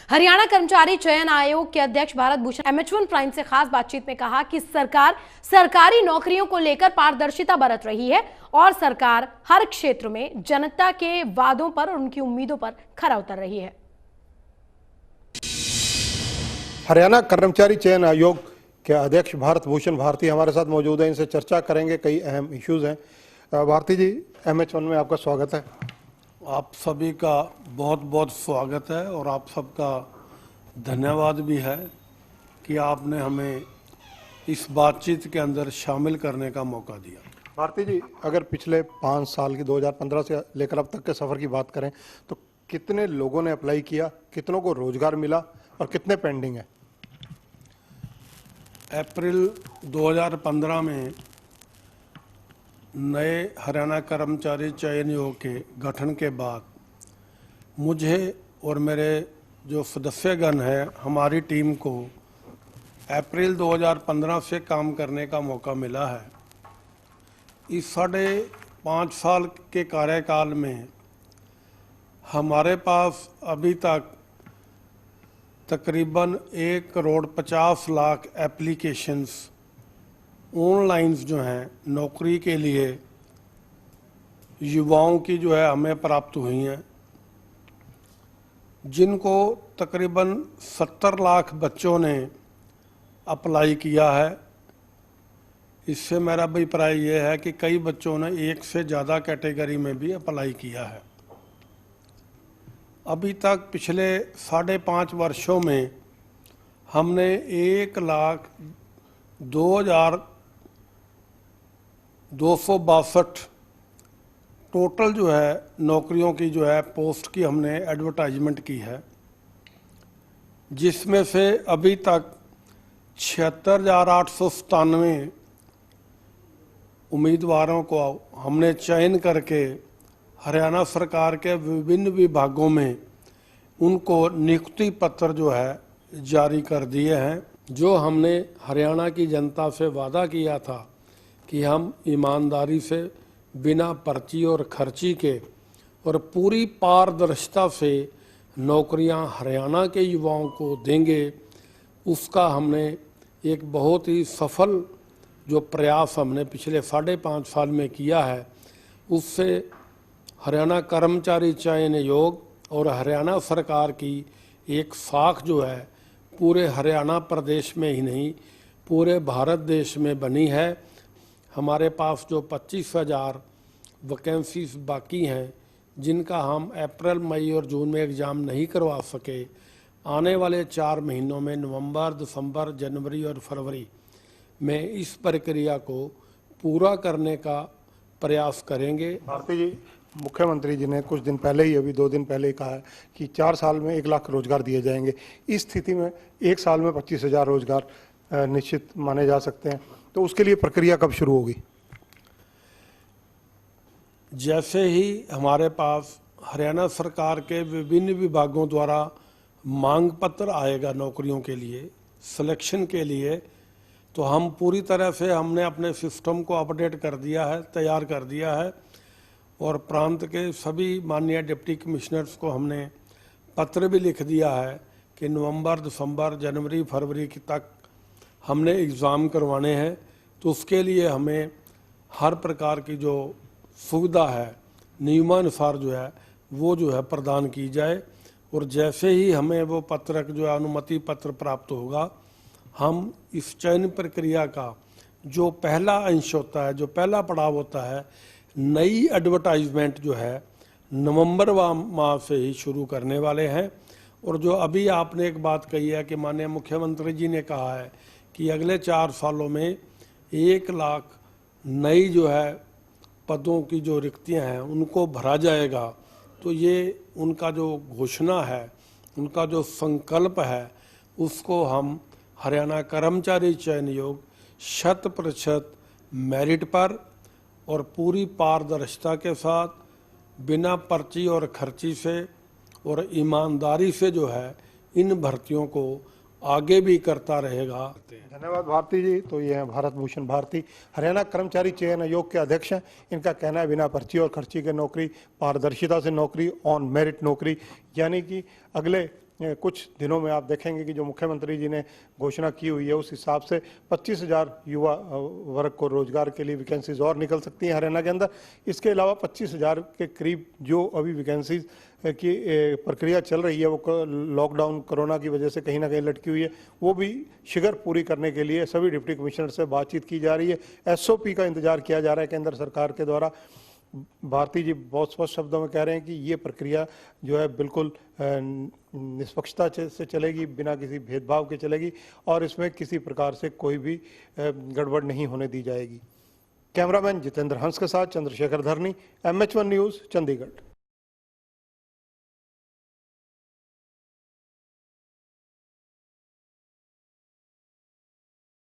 हरियाणा कर्मचारी चयन आयोग के अध्यक्ष भारत भूषण MH1 प्राइम से खास बातचीत में कहा कि सरकार सरकारी नौकरियों को लेकर पारदर्शिता बरत रही है और सरकार हर क्षेत्र में जनता के वादों पर और उनकी उम्मीदों पर खरा उतर रही है। हरियाणा कर्मचारी चयन आयोग के अध्यक्ष भारत भूषण भारती हमारे साथ मौजूद हैं। इनसे चर्चा करेंगे, कई अहम इश्यूज हैं। भारती जी, MH1 में आपका स्वागत है। आप सभी का बहुत बहुत स्वागत है और आप सबका धन्यवाद भी है कि आपने हमें इस बातचीत के अंदर शामिल करने का मौका दिया। भारती जी, अगर पिछले 5 साल की 2015 से लेकर अब तक के सफ़र की बात करें तो कितने लोगों ने अप्लाई किया, कितनों को रोजगार मिला और कितने पेंडिंग है? अप्रैल 2015 में नए हरियाणा कर्मचारी चयन आयोग के गठन के बाद मुझे और मेरे जो सदस्यगण हैं, हमारी टीम को अप्रैल 2015 से काम करने का मौका मिला है। इस 5.5 साल के कार्यकाल में हमारे पास अभी तक तकरीबन 1,50,00,000 एप्लीकेशंस ऑनलाइन जो हैं नौकरी के लिए युवाओं की जो है हमें प्राप्त हुई हैं, जिनको तकरीबन 70 लाख बच्चों ने अप्लाई किया है। इससे मेरा अभिप्राय ये है कि कई बच्चों ने एक से ज़्यादा कैटेगरी में भी अप्लाई किया है। अभी तक पिछले 5.5 वर्षों में हमने 1,02,262 टोटल जो है नौकरियों की जो है पोस्ट की हमने एडवर्टाइजमेंट की है, जिसमें से अभी तक 76,897 उम्मीदवारों को हमने चयन करके हरियाणा सरकार के विभिन्न विभागों में उनको नियुक्ति पत्र जो है जारी कर दिए हैं। जो हमने हरियाणा की जनता से वादा किया था कि हम ईमानदारी से, बिना पर्ची और खर्ची के और पूरी पारदर्शिता से नौकरियां हरियाणा के युवाओं को देंगे, उसका हमने एक बहुत ही सफल जो प्रयास हमने पिछले 5.5 साल में किया है, उससे हरियाणा कर्मचारी चयन आयोग और हरियाणा सरकार की एक साख जो है पूरे हरियाणा प्रदेश में ही नहीं पूरे भारत देश में बनी है। हमारे पास जो 25,000 वैकेंसीज बाकी हैं, जिनका हम अप्रैल, मई और जून में एग्ज़ाम नहीं करवा सके, आने वाले 4 महीनों में नवंबर, दिसंबर, जनवरी और फरवरी में इस प्रक्रिया को पूरा करने का प्रयास करेंगे। भारती जी, मुख्यमंत्री जी ने कुछ दिन पहले ही, अभी 2 दिन पहले ही कहा है कि 4 साल में 1 लाख रोजगार दिए जाएंगे। इस स्थिति में 1 साल में 25,000 रोजगार निश्चित माने जा सकते हैं, तो उसके लिए प्रक्रिया कब शुरू होगी? जैसे ही हमारे पास हरियाणा सरकार के विभिन्न विभागों द्वारा मांग पत्र आएगा नौकरियों के लिए, सिलेक्शन के लिए, तो हम पूरी तरह से हमने अपने सिस्टम को अपडेट कर दिया है, तैयार कर दिया है और प्रांत के सभी माननीय डिप्टी कमिश्नर्स को हमने पत्र भी लिख दिया है कि नवंबर, दिसंबर, जनवरी, फरवरी तक हमने एग्ज़ाम करवाने हैं। तो उसके लिए हमें हर प्रकार की जो सुविधा है नियमानुसार जो है वो जो है प्रदान की जाए, और जैसे ही हमें वो पत्रक जो है अनुमति पत्र प्राप्त होगा, हम इस चयन प्रक्रिया का जो पहला अंश होता है, जो पहला पड़ाव होता है, नई एडवर्टाइजमेंट जो है नवंबर माह से ही शुरू करने वाले हैं। और जो अभी आपने एक बात कही है कि माननीय मुख्यमंत्री जी ने कहा है कि अगले 4 सालों में 1 लाख नई जो है पदों की जो रिक्तियां हैं उनको भरा जाएगा, तो ये उनका जो घोषणा है, उनका जो संकल्प है, उसको हम हरियाणा कर्मचारी चयन आयोग 100% मेरिट पर और पूरी पारदर्शिता के साथ, बिना पर्ची और खर्ची से और ईमानदारी से जो है इन भर्तियों को आगे भी करता रहेगा। धन्यवाद भारती जी। तो ये हैं भारत भूषण भारती, हरियाणा कर्मचारी चयन आयोग के अध्यक्ष हैं। इनका कहना है बिना पर्ची और खर्ची के नौकरी, पारदर्शिता से नौकरी, ऑन मेरिट नौकरी, यानी कि अगले कुछ दिनों में आप देखेंगे कि जो मुख्यमंत्री जी ने घोषणा की हुई है उस हिसाब से 25,000 युवा वर्ग को रोजगार के लिए वैकेंसीज और निकल सकती हैं हरियाणा के अंदर। इसके अलावा 25,000 के करीब जो अभी वैकेंसीज की प्रक्रिया चल रही है वो लॉकडाउन कोरोना की वजह से कहीं ना कहीं लटकी हुई है, वो भी शीघ्र पूरी करने के लिए सभी डिप्टी कमिश्नर से बातचीत की जा रही है। SOP का इंतजार किया जा रहा है केंद्र सरकार के द्वारा। भारती जी बहुत स्पष्ट शब्दों में कह रहे हैं कि ये प्रक्रिया जो है बिल्कुल निष्पक्षता से चलेगी, बिना किसी भेदभाव के चलेगी और इसमें किसी प्रकार से कोई भी गड़बड़ नहीं होने दी जाएगी। कैमरामैन जितेंद्र हंस के साथ चंद्रशेखर धरनी, MH1 न्यूज़, चंडीगढ़।